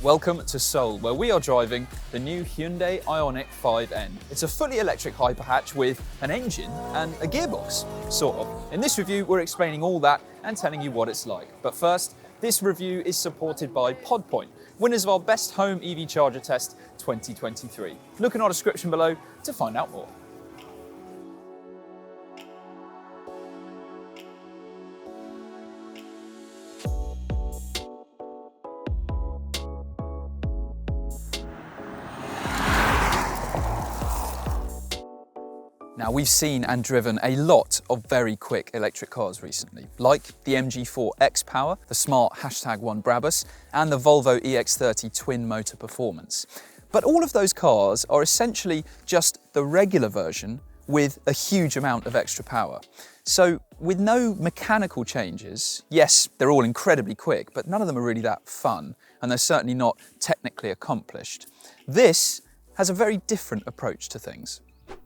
Welcome to Seoul, where we are driving the new Hyundai Ioniq 5N. It's a fully electric hyperhatch with an engine and a gearbox, sort of. In this review, we're explaining all that and telling you what it's like. But first, this review is supported by PodPoint, winners of our Best Home EV Charger Test 2023. Look in our description below to find out more. Now, we've seen and driven a lot of very quick electric cars recently, like the MG4 X-Power, the smart #1 Brabus, and the Volvo EX30 twin motor performance. But all of those cars are essentially just the regular version with a huge amount of extra power. So with no mechanical changes, yes, they're all incredibly quick, but none of them are really that fun, and they're certainly not technically accomplished. This has a very different approach to things.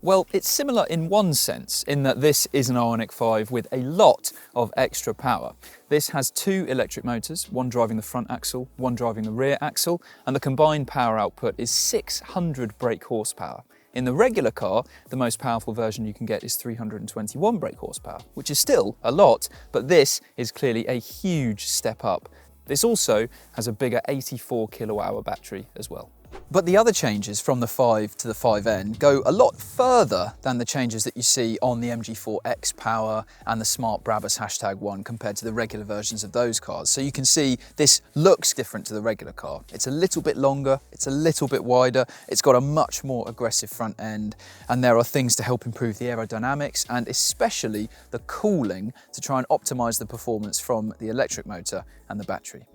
Well, it's similar in one sense, in that this is an Ioniq 5 with a lot of extra power. This has two electric motors, one driving the front axle, one driving the rear axle, and the combined power output is 600 brake horsepower. In the regular car, the most powerful version you can get is 321 brake horsepower, which is still a lot, but this is clearly a huge step up. This also has a bigger 84 kilowatt-hour battery as well. But the other changes from the 5 to the 5N go a lot further than the changes that you see on the MG4 X-Power and the smart Brabus #1 compared to the regular versions of those cars. So you can see this looks different to the regular car. It's a little bit longer, it's a little bit wider, it's got a much more aggressive front end, and there are things to help improve the aerodynamics and especially the cooling to try and optimize the performance from the electric motor and the battery.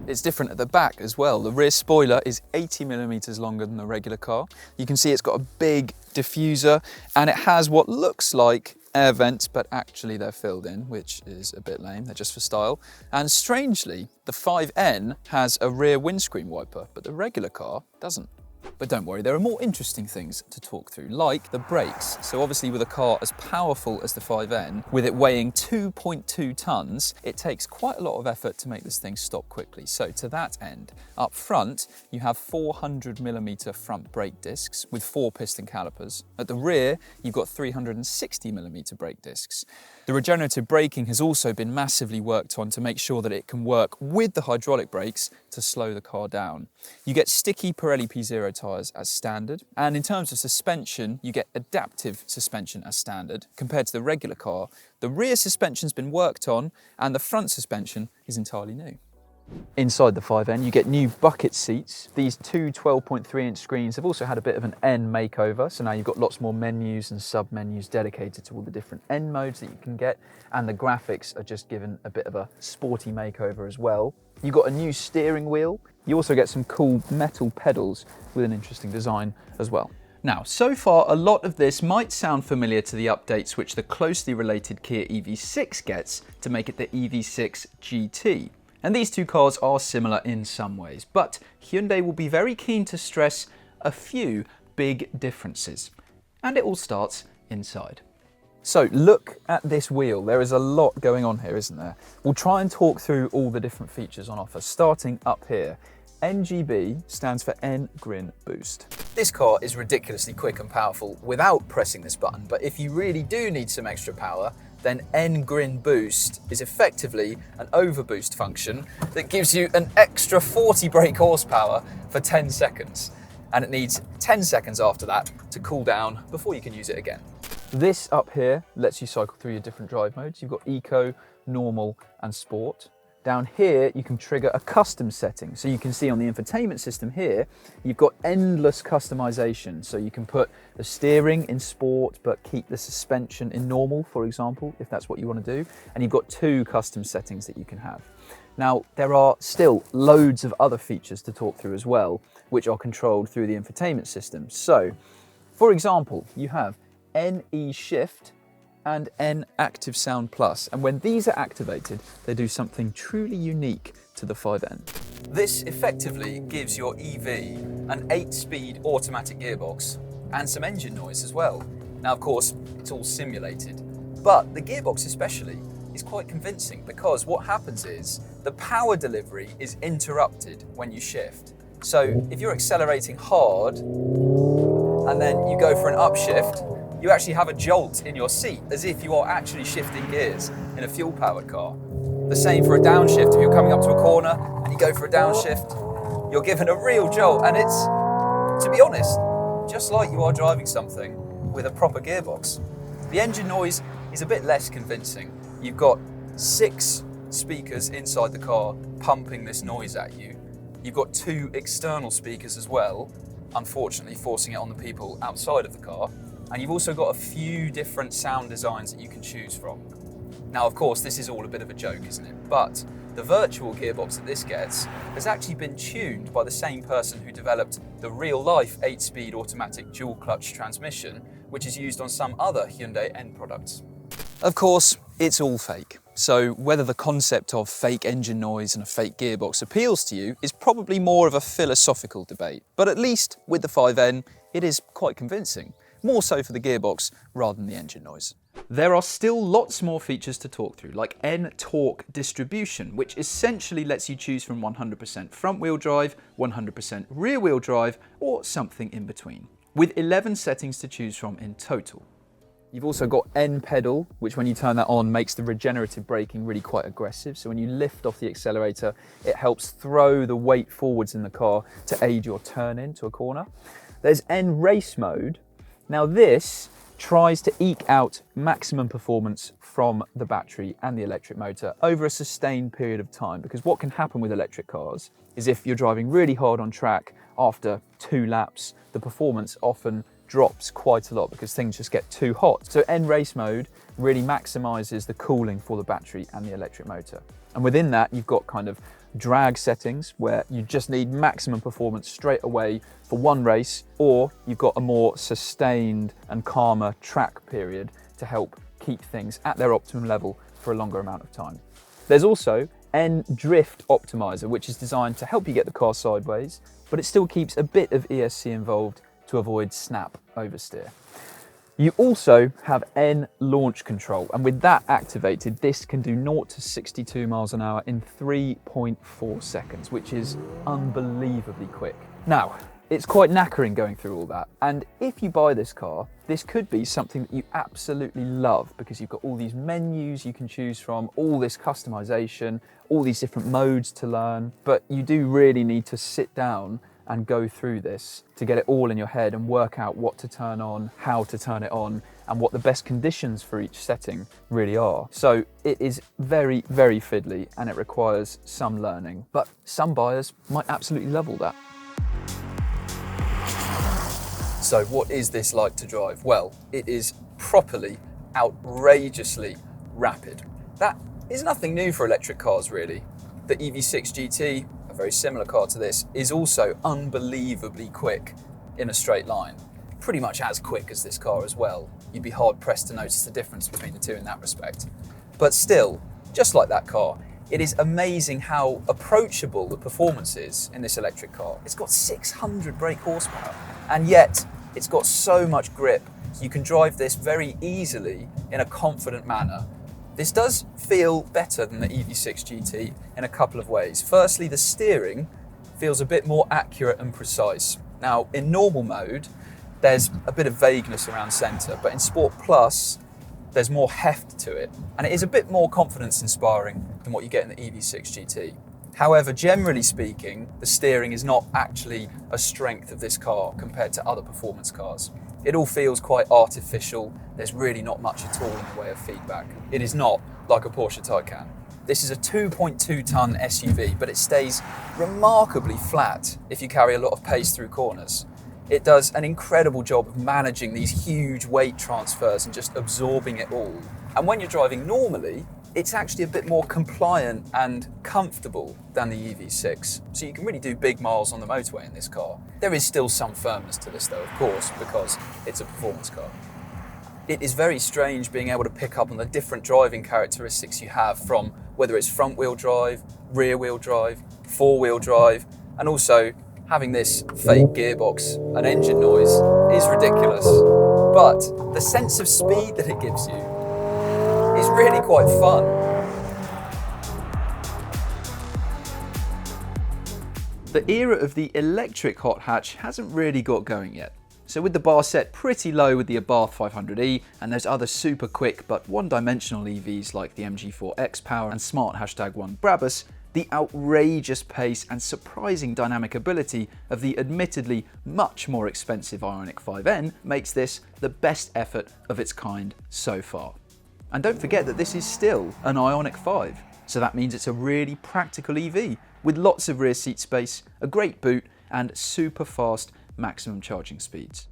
It's different at the back as well. The rear spoiler is 80mm longer than the regular car. You can see it's got a big diffuser and it has what looks like air vents, but actually they're filled in, which is a bit lame. They're just for style. And strangely, the 5N has a rear windscreen wiper, but the regular car doesn't. But don't worry, there are more interesting things to talk through, like the brakes. So obviously with a car as powerful as the 5N, with it weighing 2.2 tons, it takes quite a lot of effort to make this thing stop quickly. So to that end, up front, you have 400mm front brake discs with 4 piston calipers. At the rear, you've got 360mm brake discs. The regenerative braking has also been massively worked on to make sure that it can work with the hydraulic brakes to slow the car down. You get sticky Pirelli P0 tyres as standard, and in terms of suspension, you get adaptive suspension as standard. Compared to the regular car, the rear suspension's been worked on and the front suspension is entirely new. Inside the 5N, you get new bucket seats. These two 12.3-inch screens have also had a bit of an N makeover, so now you've got lots more menus and sub-menus dedicated to all the different N modes that you can get, and the graphics are just given a bit of a sporty makeover as well. You've got a new steering wheel. You also get some cool metal pedals with an interesting design as well. Now, so far, a lot of this might sound familiar to the updates which the closely related Kia EV6 gets to make it the EV6 GT. And these two cars are similar in some ways, but Hyundai will be very keen to stress a few big differences. And it all starts inside. So look at this wheel. There is a lot going on here, isn't there? We'll try and talk through all the different features on offer, starting up here. NGB stands for N-Grin Boost. This car is ridiculously quick and powerful without pressing this button, but if you really do need some extra power, then N-Grin Boost is effectively an overboost function that gives you an extra 40 brake horsepower for 10 seconds. And it needs 10 seconds after that to cool down before you can use it again. This up here lets you cycle through your different drive modes. You've got Eco, Normal, and Sport. Down here, you can trigger a custom setting. So you can see on the infotainment system here, you've got endless customization. So you can put the steering in sport, but keep the suspension in normal, for example, if that's what you want to do. And you've got 2 custom settings that you can have. Now, there are still loads of other features to talk through as well, which are controlled through the infotainment system. So, for example, you have NE Shift and N Active Sound Plus. And when these are activated, they do something truly unique to the 5N. This effectively gives your EV an 8-speed automatic gearbox and some engine noise as well. Now, of course, it's all simulated, but the gearbox especially is quite convincing because what happens is the power delivery is interrupted when you shift. So if you're accelerating hard and then you go for an upshift, you actually have a jolt in your seat as if you are actually shifting gears in a fuel-powered car. The same for a downshift. If you're coming up to a corner and you go for a downshift, you're given a real jolt, and it's, to be honest, just like you are driving something with a proper gearbox. The engine noise is a bit less convincing. You've got 6 speakers inside the car pumping this noise at you. You've got 2 external speakers as well, unfortunately forcing it on the people outside of the car. And you've also got a few different sound designs that you can choose from. Now, of course, this is all a bit of a joke, isn't it? But the virtual gearbox that this gets has actually been tuned by the same person who developed the real-life 8-speed automatic dual-clutch transmission, which is used on some other Hyundai end products. Of course, it's all fake. So whether the concept of fake engine noise and a fake gearbox appeals to you is probably more of a philosophical debate. But at least with the 5N, it is quite convincing. More so for the gearbox rather than the engine noise. There are still lots more features to talk through, like N-Torque distribution, which essentially lets you choose from 100% front-wheel drive, 100% rear-wheel drive, or something in between, with 11 settings to choose from in total. You've also got N-pedal, which when you turn that on makes the regenerative braking really quite aggressive. So when you lift off the accelerator, it helps throw the weight forwards in the car to aid your turn into a corner. There's N-race mode. Now this tries to eke out maximum performance from the battery and the electric motor over a sustained period of time, because what can happen with electric cars is if you're driving really hard on track, after 2 laps, the performance often drops quite a lot because things just get too hot. So N-race mode really maximizes the cooling for the battery and the electric motor. And within that, you've got kind of drag settings where you just need maximum performance straight away for one race, or you've got a more sustained and calmer track period to help keep things at their optimum level for a longer amount of time. There's also N-drift optimizer, which is designed to help you get the car sideways, but it still keeps a bit of ESC involved to avoid snap oversteer. You also have N-launch control, and with that activated, this can do 0 to 62 miles an hour in 3.4 seconds, which is unbelievably quick. Now, it's quite knackering going through all that, and if you buy this car, this could be something that you absolutely love because you've got all these menus you can choose from, all this customization, all these different modes to learn, but you do really need to sit down and go through this to get it all in your head and work out what to turn on, how to turn it on, and what the best conditions for each setting really are. So it is very, very fiddly and it requires some learning, but some buyers might absolutely love all that. So what is this like to drive? Well, it is properly, outrageously rapid. That is nothing new for electric cars really. The EV6 GT, a very similar car to this, is also unbelievably quick in a straight line. Pretty much as quick as this car as well. You'd be hard pressed to notice the difference between the two in that respect. But still, just like that car, it is amazing how approachable the performance is in this electric car. It's got 600 brake horsepower, and yet it's got so much grip. You can drive this very easily in a confident manner. This does feel better than the EV6 GT in a couple of ways. Firstly, the steering feels a bit more accurate and precise. Now, in normal mode, there's a bit of vagueness around centre, but in Sport Plus, there's more heft to it, and it is a bit more confidence-inspiring than what you get in the EV6 GT. However, generally speaking, the steering is not actually a strength of this car compared to other performance cars. It all feels quite artificial. There's really not much at all in the way of feedback. It is not like a Porsche Taycan. This is a 2.2-ton SUV, but it stays remarkably flat if you carry a lot of pace through corners. It does an incredible job of managing these huge weight transfers and just absorbing it all. And when you're driving normally, it's actually a bit more compliant and comfortable than the EV6. So you can really do big miles on the motorway in this car. There is still some firmness to this though, of course, because it's a performance car. It is very strange being able to pick up on the different driving characteristics you have, from whether it's front wheel drive, rear wheel drive, 4-wheel drive, and also having this fake gearbox and engine noise is ridiculous. But the sense of speed that it gives you is really quite fun. The era of the electric hot hatch hasn't really got going yet. So with the bar set pretty low with the Abarth 500e and those other super quick but one-dimensional EVs like the MG4 X-Power and smart #1 Brabus, the outrageous pace and surprising dynamic ability of the admittedly much more expensive Ioniq 5N makes this the best effort of its kind so far. And don't forget that this is still an Ioniq 5, so that means it's a really practical EV with lots of rear seat space, a great boot and super fast maximum charging speeds.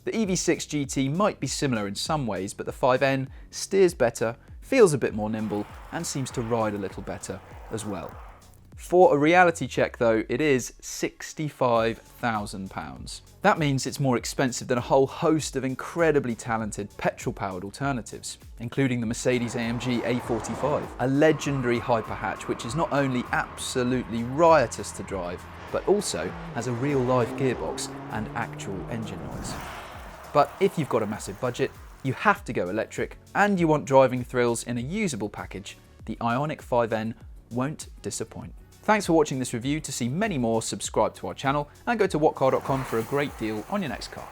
The EV6 GT might be similar in some ways, but the 5N steers better, feels a bit more nimble and seems to ride a little better as well. For a reality check though, it is £65,000. That means it's more expensive than a whole host of incredibly talented petrol-powered alternatives, including the Mercedes-AMG A45, a legendary hyperhatch which is not only absolutely riotous to drive, but also has a real-life gearbox and actual engine noise. But if you've got a massive budget, you have to go electric, and you want driving thrills in a usable package, the Ioniq 5N won't disappoint. Thanks for watching this review. To see many more, subscribe to our channel and go to whatcar.com for a great deal on your next car.